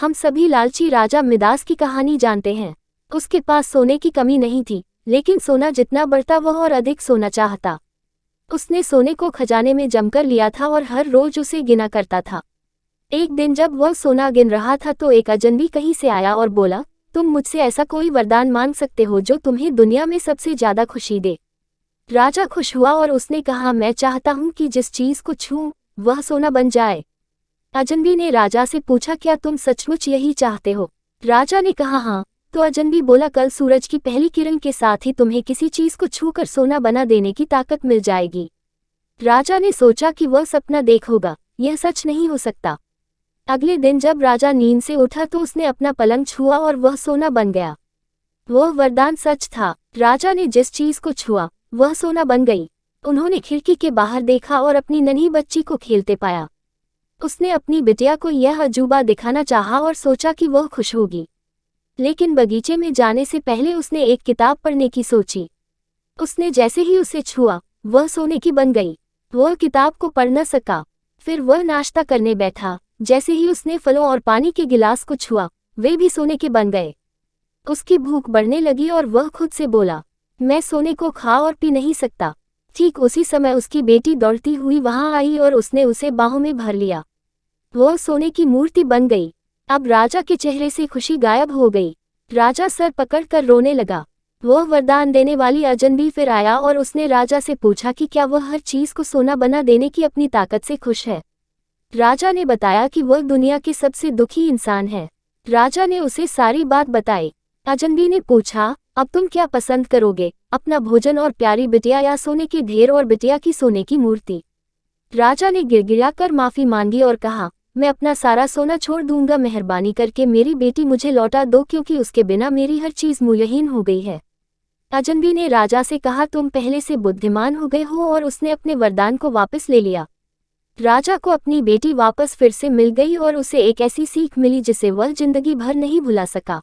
हम सभी लालची राजा मिदास की कहानी जानते हैं। उसके पास सोने की कमी नहीं थी, लेकिन सोना जितना बढ़ता वह और अधिक सोना चाहता। उसने सोने को खजाने में जमकर लिया था और हर रोज उसे गिना करता था। एक दिन जब वह सोना गिन रहा था तो एक अजनबी कहीं से आया और बोला, तुम मुझसे ऐसा कोई वरदान मांग सकते हो जो तुम्हें दुनिया में सबसे ज्यादा खुशी दे। राजा खुश हुआ और उसने कहा, मैं चाहता हूँ कि जिस चीज को छूऊं वह सोना बन जाए। अजनबी ने राजा से पूछा, क्या तुम सचमुच यही चाहते हो? राजा ने कहा, हाँ। तो अजनबी बोला, कल सूरज की पहली किरण के साथ ही तुम्हें किसी चीज को छूकर सोना बना देने की ताकत मिल जाएगी। राजा ने सोचा कि वह सपना देख होगा, यह सच नहीं हो सकता। अगले दिन जब राजा नींद से उठा तो उसने अपना पलंग छुआ और वह सोना बन गया। वह वरदान सच था। राजा ने जिस चीज को छुआ वह सोना बन गई। उन्होंने खिड़की के बाहर देखा और अपनी नन्ही बच्ची को खेलते पाया। उसने अपनी बिटिया को यह अजूबा दिखाना चाहा और सोचा कि वह खुश होगी, लेकिन बगीचे में जाने से पहले उसने एक किताब पढ़ने की सोची। उसने जैसे ही उसे छुआ वह सोने की बन गई। वह किताब को पढ़ न सका। फिर वह नाश्ता करने बैठा। जैसे ही उसने फलों और पानी के गिलास को छुआ वे भी सोने के बन गए। उसकी भूख बढ़ने लगी और वह खुद से बोला, मैं सोने को खा और पी नहीं सकता। ठीक उसी समय उसकी बेटी दौड़ती हुई वहां आई और उसने उसे बाहों में भर लिया। वह सोने की मूर्ति बन गई। अब राजा के चेहरे से खुशी गायब हो गई। राजा सर पकड़कर रोने लगा। वह वरदान देने वाली अजनबी फिर आया और उसने राजा से पूछा कि क्या वह हर चीज को सोना बना देने की अपनी ताकत से खुश है। राजा ने बताया कि वह दुनिया के सबसे दुखी इंसान है। राजा ने उसे सारी बात बताई। अजनबी ने पूछा, अब तुम क्या पसंद करोगे, अपना भोजन और प्यारी बिटिया या सोने के ढेर और बिटिया की सोने की मूर्ति? राजा ने गिड़गिड़ाकर माफी मांगी और कहा, मैं अपना सारा सोना छोड़ दूंगा, मेहरबानी करके मेरी बेटी मुझे लौटा दो क्योंकि उसके बिना मेरी हर चीज मूल्यहीन हो गई है। अजनबी ने राजा से कहा, तुम पहले से बुद्धिमान हो गए हो, और उसने अपने वरदान को वापस ले लिया। राजा को अपनी बेटी वापस फिर से मिल गई और उसे एक ऐसी सीख मिली जिसे वह जिंदगी भर नहीं भुला सका।